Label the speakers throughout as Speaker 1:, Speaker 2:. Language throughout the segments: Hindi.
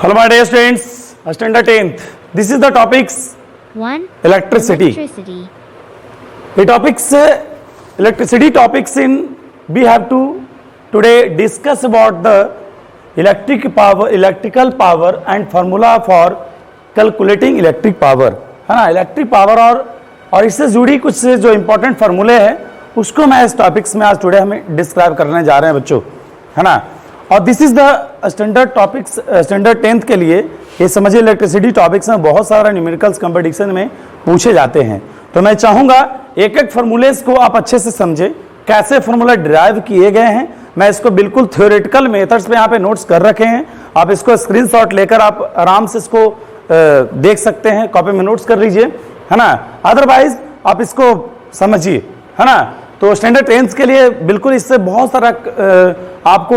Speaker 1: Hello my dear students, standard 10th. This is the topics
Speaker 2: 1.
Speaker 1: electricity. The topics electricity topics in we have to today discuss about the electrical power and formula for calculating electric power. है ना, इलेक्ट्रिक पावर और इससे जुड़ी कुछ से जो इंपॉर्टेंट फार्मूले हैं उसको मैं इस टॉपिक्स में आज टुडे हमें डिस्क्राइब करने जा रहे हैं बच्चों, है ना। और this is the standard topics standard 10th के लिए ये समझिए इलेक्ट्रिसिटी टॉपिक्स में बहुत सारा न्यूमेरिकल्स कंपटीशन में पूछे जाते हैं। तो मैं चाहूंगा एक एक फार्मूलेस को आप अच्छे से समझे, कैसे फार्मूला डिराइव किए गए हैं। मैं इसको बिल्कुल थ्योरेटिकल मेथड्स पे यहाँ पे नोट्स कर रखे हैं, आप इसको स्क्रीनशॉट लेकर आप आराम से इसको देख सकते हैं, कॉपी में नोट्स कर लीजिए, है ना। अदरवाइज आप इसको समझिए, है ना। तो स्टैंडर्ड 10th के लिए बिल्कुल इससे बहुत सारा आपको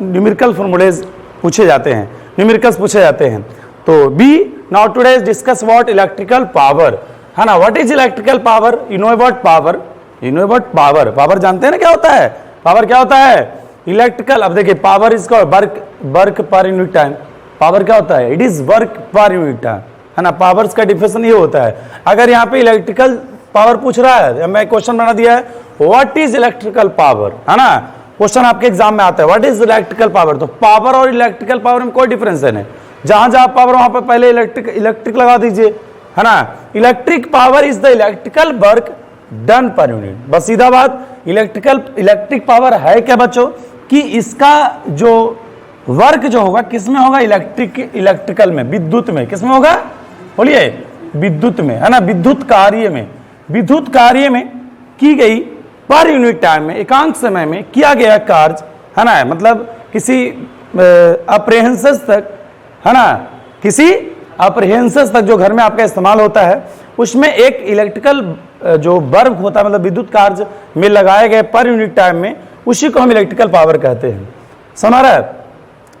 Speaker 1: न्यूमेरिकल फॉर्मूलेज पूछे जाते हैं, न्यूमेरिकल्स पूछे जाते हैं। तो we now today discuss about electrical power, है ना। What is electrical power? You know about power, you know about power. Power जानते हैं ना क्या होता है? पावर क्या होता है? इलेक्ट्रिकल। अब देखिए पावर इसका work per unit time. Power क्या होता है? It is work per unit time, है ना। पावर्स का डिफिनेशन ये होता है। अगर यहाँ पे इलेक्ट्रिकल पावर पूछ रहा है, मैं क्वेश्चन बना दिया है व्हाट इज इलेक्ट्रिकल पावर, है ना। क्वेश्चन आपके एग्जाम में आता है व्हाट इज इलेक्ट्रिकल पावर। तो पावर और इलेक्ट्रिकल पावर में कोई डिफरेंस है, जहां जहां पावर वहां पर पहले इलेक्ट्रिक लगा दीजिए, है ना। Electric power is the electrical work done per unit. बस सीधा बात, इलेक्ट्रिक पावर है क्या बच्चों कि इसका जो वर्क जो होगा किस में होगा? इलेक्ट्रिकल में, विद्युत में। किस में होगा? बोलिए, विद्युत में, है ना। विद्युत कार्य में की गई पर यूनिट टाइम में, एकांक समय में किया गया कार्य, है ना। मतलब किसी अप्रहेंसेस तक, है ना, किसी अप्रहेंसेस तक जो घर में आपका इस्तेमाल होता है उसमें एक इलेक्ट्रिकल जो वर्क होता है, मतलब विद्युत कार्य में लगाए गए पर यूनिट टाइम में, उसी को हम इलेक्ट्रिकल पावर कहते हैं। समझ रहा है?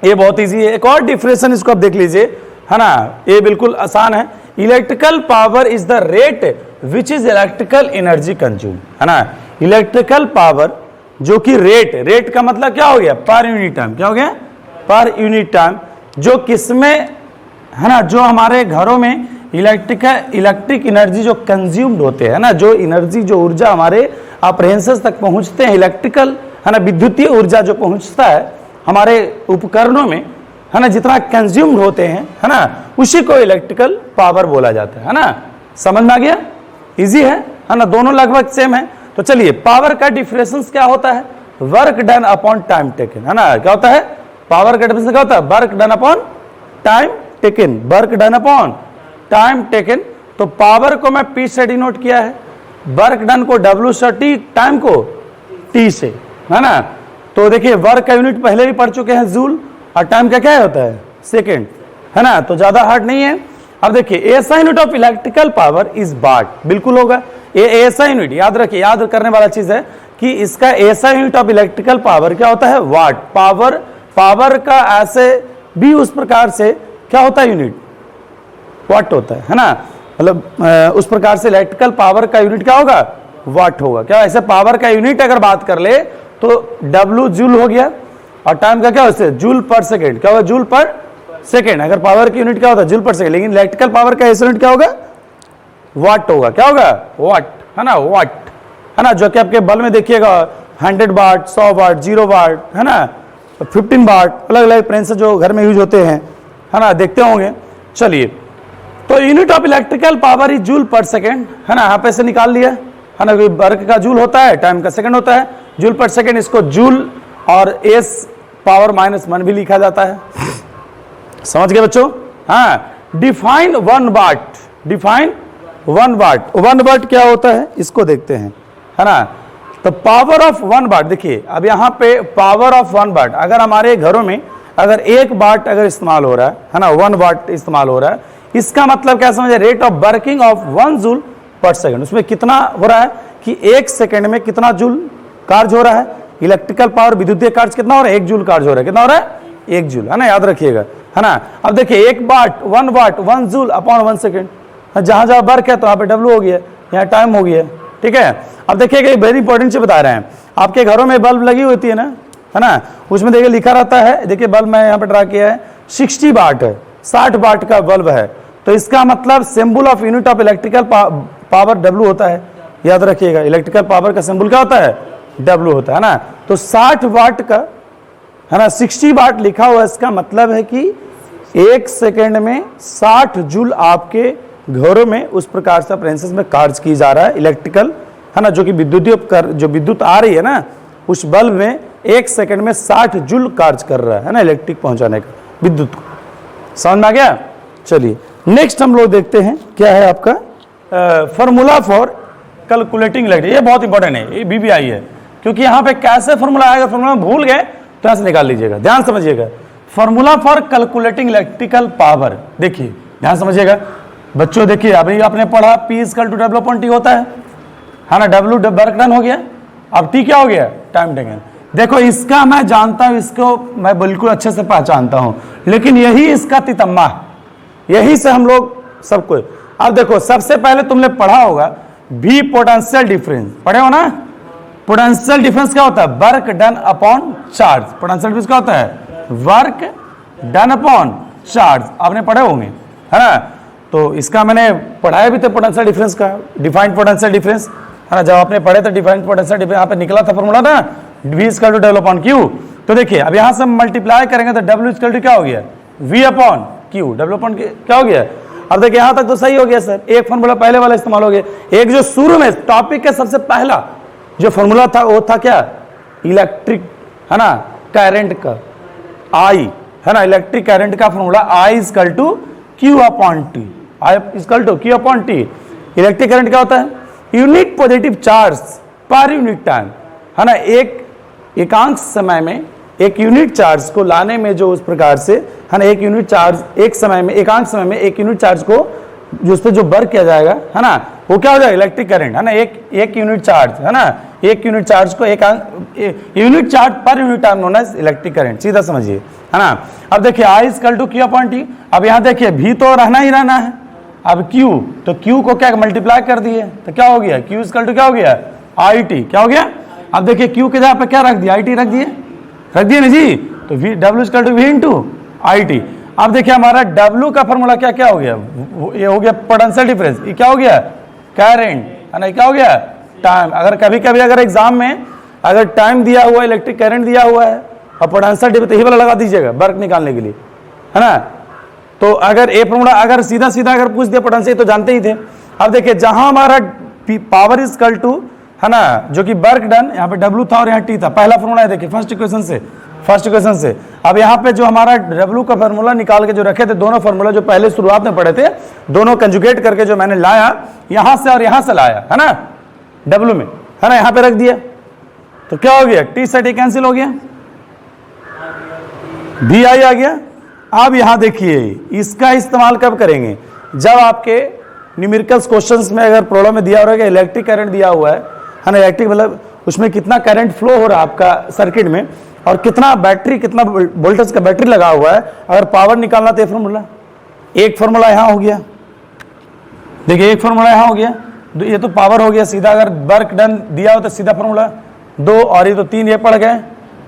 Speaker 1: ये बहुत इजी है। एक और डिफरेंशन इसको आप देख लीजिए, है ना। ये बिल्कुल आसान है। Electrical power is the rate which is electrical energy consume, है ना। इलेक्ट्रिकल पावर जो कि रेट का मतलब क्या हो गया? Per unit time. क्या हो गया? Per unit time. जो किसमें, है ना, जो हमारे घरों में इलेक्ट्रिक एनर्जी जो कंज्यूम्ड होते हैं ना, जो एनर्जी जो ऊर्जा हमारे अप्रहेंसेस तक पहुंचते हैं, इलेक्ट्रिकल, है ना, विद्युतीय ऊर्जा जो पहुंचता है हमारे उपकरणों में, है ना, जितना कंज्यूम्ड होते हैं, है ना, उसी को इलेक्ट्रिकल पावर बोला जाता है ना। समझ में आ गया? इजी है ना, दोनों लगभग सेम है। तो चलिए, पावर का डिफरेंस क्या होता है? Work done upon time taken, है ना। क्या होता है? पावर का डिफरेंस क्या होता है? Work done upon time taken, work done upon time taken. तो पावर को मैं P से डिनोट किया है, वर्क डन को W से, टाइम को T से, है ना। तो देखिए वर्क का यूनिट पहले भी पढ़ चुके हैं, जूल, और टाइम का क्या होता है? सेकेंड, है ना। तो ज्यादा हार्ड नहीं है। अब देखिए ऐसा unit of electrical power is what, बिल्कुल होगा। ये ऐसा यूनिट याद रखिए, याद करने वाला चीज है कि इसका ऐसा यूनिट ऑफ इलेक्ट्रिकल पावर क्या होता है? वाट। पावर का ऐसे भी उस प्रकार से क्या होता है? यूनिट वाट होता है ना। मतलब उस प्रकार से इलेक्ट्रिकल पावर का यूनिट क्या होगा? वाट होगा। क्या ऐसे पावर का यूनिट अगर बात कर ले तो W जूल हो गया, और टाइम का क्या होता है? जूल पर सेकेंड। क्या होगा? जूल पर सेकेंड। अगर पावर की यूनिट क्या होता है? जूल पर सेकेंड। लेकिन इलेक्ट्रिकल पावर का ऐसा यूनिट क्या होगा? वाट होगा। क्या होगा? वाट, है ना, वाट, है ना। जो कि आपके बल्ब में देखिएगा 100 वाट, 100 वाट, 0 वाट, है ना, 15 वाट, अलग अलग प्रेस जो घर में यूज होते हैं, है ना, देखते होंगे। चलिए, तो unit of electrical power is joule पर सेकेंड, है ना। यहाँ पे से निकाल लिया, है ना। वर्क का जूल होता है, टाइम का सेकंड होता है, जूल पर सेकंड। इसको जूल और एस पावर -1 भी लिखा जाता है। समझ गए बच्चों? हाँ। डिफाइन 1 वाट, डिफाइन 1 वाट। 1 वाट क्या होता है इसको देखते हैं, है ना। तो पावर ऑफ 1 वाट, देखिए अब यहाँ पे पावर ऑफ 1 वाट, अगर हमारे घरों में अगर 1 वाट अगर इस्तेमाल हो रहा है ना, 1 वाट इस्तेमाल हो रहा है, इसका मतलब क्या समझे? Rate of working of 1 joule पर सेकंड। उसमें कितना हो रहा है कि 1 सेकंड में कितना जूल कार्य हो रहा है? इलेक्ट्रिकल पावर, विद्युतीय कार्य कितना हो रहा है? 1 जूल कार्य हो रहा है। कितना हो रहा है? 1 जूल, है ना, याद रखिएगा, है ना। अब देखिए 1 वाट 1 जूल अपॉन 1 सेकंड। जहां जहां वर्क है तो यहाँ पे W हो गया, यहाँ टाइम हो गया, ठीक है। अब देखिएगा वेरी इंपॉर्टेंट से बता रहे हैं, आपके घरों में बल्ब लगी होती है ना, उसमें देखिए लिखा रहता है, देखिए बल्ब मैं यहाँ पे ड्रा किया है 60 वाट है, 60 वाट का बल्ब है, तो इसका मतलब symbol of unit of electrical power W होता है। याद रखिएगा, इलेक्ट्रिकल पावर का सिंबल क्या होता है? W होता है ना। तो 60 वाट का है ना, 60 वाट लिखा हुआ, इसका मतलब है कि 1 सेकेंड में 60 जूल आपके घरों में उस प्रकार से अप्लायंसेस में कार्य की जा रहा है इलेक्ट्रिकल, है ना, जो कि विद्युतीय उपकरण, जो विद्युत आ रही है ना, उस बल्ब में 1 सेकेंड में 60 जूल कार्य कर रहा है ना, इलेक्ट्रिक पहुंचाने का, विद्युत को। समझ में आ गया? चलिए नेक्स्ट हम लोग देखते हैं क्या है आपका फॉर्मूला फॉर कैलकुलेटिंग इलेक्ट्रिक। ये बहुत इंपॉर्टेंट है, ये BBI है, क्योंकि यहाँ पे कैसे फॉर्मूला आएगा, फॉर्मूला भूल गए तो यहाँ से निकाल लीजिएगा। ध्यान समझिएगा, formula for calculating electrical power, देखिए ध्यान समझिएगा बच्चों। देखिए अभी आपने पढ़ा P = W/T होता है ना, W वर्क डन हो गया, अब T क्या हो गया? Time taken. देखो इसका मैं जानता हूं, इसको मैं बिल्कुल अच्छे से पहचानता हूं, लेकिन यही इसका तितम्मा है, यही से हम लोग सबको। अब देखो सबसे पहले तुमने पढ़ा होगा V पोटेंशियल डिफरेंस, पढ़े हो ना? पोटेंशियल डिफरेंस क्या होता है? Work done upon charge. Potential difference क्या होता है? Work done upon charge. आपने पढ़े होंगे, है ना? तो इसका मैंने पढ़ाया भी था पोटेंशियल डिफरेंस का, डिफाइंड पोटेंशियल डिफरेंस, है ना। जब आपने पढ़े थे डिफाइंड पोटेंशियल डिफरेंस, यहाँ पे निकला था फॉर्मूला ना, V = W/Q। तो देखिए अब यहाँ से मल्टीप्लाई करेंगे तो W = क्या हो गया? V/Q। W/Q क्या हो गया? अब देखिए यहाँ तक तो सही हो गया सर, एक फॉर्मूला पहले वाला इस्तेमाल हो गया। एक जो शुरू में टॉपिक के सबसे पहला जो फॉर्मूला था वो था क्या? इलेक्ट्रिक, है ना, करंट का I, है ना, इलेक्ट्रिक करंट का formula I = Q/T। I = Q/T। Electric current क्या होता है? Unit positive charge per unit time, है ना। एकांक समय में एक यूनिट चार्ज को लाने में जो उस प्रकार से, है ना, एक यूनिट चार्ज एक समय में, एकांक समय में एक यूनिट चार्ज को जो उस पर जो वर्क किया जाएगा, है ना, वो क्या हो जाएगा? इलेक्ट्रिक करंट, है ना। एक यूनिट चार्ज, है ना, एक यूनिट चार्ज को unit charge per unit time होना है इलेक्ट्रिक करंट, सीधा समझिए, है ना। अब देखिए I = Q/T। अब यहाँ देखिए V तो रहना ही रहना है, अब Q, तो Q को क्या मल्टीप्लाई कर दिए तो क्या हो गया? Q = क्या हो गया? IT। क्या हो गया? अब देखिए Q के जगह पे क्या रख दिया? IT रख दिए ना जी। तो W = V × IT। अब देखिए हमारा W का फॉर्मूला क्या क्या हो गया? ये हो गया पोटेंशियल डिफरेंस, ये क्या हो गया? करंट, है ना, क्या हो गया? टाइम। अगर कभी कभी अगर एग्जाम में अगर टाइम दिया हुआ है, इलेक्ट्रिक करंट दिया हुआ है और पोटेंशियल डिफरेंस, यही वाला लगा दीजिएगा वर्क निकालने के लिए, है ना। तो अगर ए फॉर्मूला अगर सीधा सीधा अगर पूछ दिया पोटेंशियल, तो जानते ही थे। अब देखिए जहां हमारा पावर = है ना, जो कि वर्क डन, यहाँ पे W था और यहाँ T था, पहला फॉर्मूला है, देखिए फर्स्ट इक्वेशन से। अब यहाँ पे जो हमारा W का फॉर्मूला निकाल के जो रखे थे, दोनों फॉर्मूला जो पहले शुरुआत में पढ़े थे, दोनों कंजुगेट करके जो मैंने लाया, यहां से और यहां से लाया, है ना, W में, है ना, यहां पे रख दिया, तो क्या हो गया? T से T कैंसिल हो गया, VI आ गया। अब यहां देखिए इसका इस्तेमाल कब करेंगे? जब आपके न्यूमेरिकल्स क्वेश्चंस में अगर प्रॉब्लम में दिया हो रहा है इलेक्ट्रिक करंट दिया हुआ है ना, इलेक्ट्रिक मतलब उसमें कितना करंट फ्लो हो रहा है आपका सर्किट में, और कितना बैटरी, कितना वोल्टेज का बैटरी लगा हुआ है, अगर पावर निकालना तो फॉर्मूला, एक फॉर्मूला यहां हो गया, देखिए एक फॉर्मूला यहां हो गया, ये तो पावर हो गया सीधा, अगर वर्क डन दिया हो तो सीधा फॉर्मूला 2, और ये तो 3 ये पड़ गए,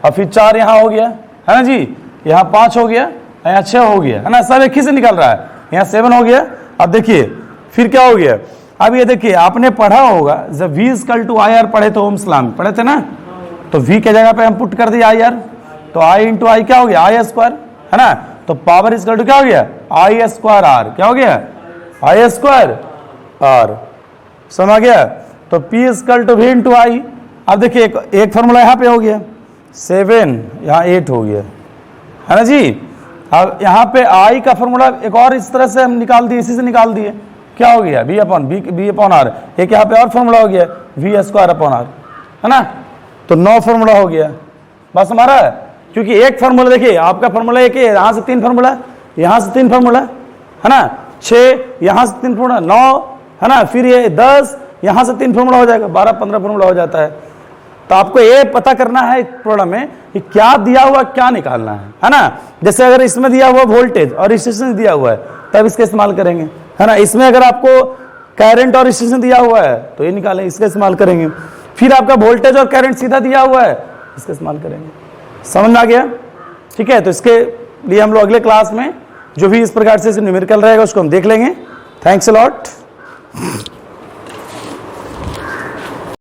Speaker 1: और फिर 4 यहां हो गया, है ना जी, यहाँ 5 हो गया, यहाँ 6 हो गया, है ना, सब एक ही से निकल रहा है, यहाँ 7 हो गया। अब देखिए फिर क्या हो गया? अब ये देखिए आपने पढ़ा होगा जब V = IR पढ़े तो ओम्स लॉ में पढ़े थे ना, तो V के जगह पे हम पुट कर दिए IR, तो I × I क्या हो गया? I², है ना। तो पावर = क्या हो गया? I²R, क्या हो गया? I²R, समझ गया। तो P = V × I। अब देखिए एक फॉर्मूला यहाँ पे हो गया 7, यहाँ 8 हो गया, है ना जी। अब यहाँ पे I का फॉर्मूला एक और इस तरह से हम निकाल दिए, इसी से निकाल दिए, क्या हो गया? V/R। एक यहाँ पे और फॉर्मूला हो गया V²/R, है ना। तो 9 फॉर्मूला हो गया, बस हमारा, क्योंकि एक फॉर्मूला देखिए आपका फॉर्मूला एक है, यहाँ से 3 फॉर्मूला, यहाँ से 3 फॉर्मूला, है ना, 6 यहाँ से 3 फॉर्मूला, 9, है ना, फिर ये 10 यहाँ से 3 फॉर्मूला हो जाएगा, 12-15 फॉर्मूला हो जाता है। तो आपको ये पता करना है प्रॉब्लम में कि क्या दिया हुआ क्या निकालना है ना। जैसे अगर इसमें दिया हुआ वोल्टेज और रेजिस्टेंस दिया हुआ है तब इसका इस्तेमाल करेंगे, है ना। इसमें अगर आपको करंट और रेजिस्टेंस दिया हुआ है तो ये निकालें, इसका इस्तेमाल करेंगे। फिर आपका वोल्टेज और करंट सीधा दिया हुआ है, इसका इस्तेमाल करेंगे। समझ में आ गया? ठीक है, तो इसके लिए हम लोग अगले क्लास में जो भी इस प्रकार से न्यूमेरिकल रहेगा उसको हम देख लेंगे। Thanks a lot.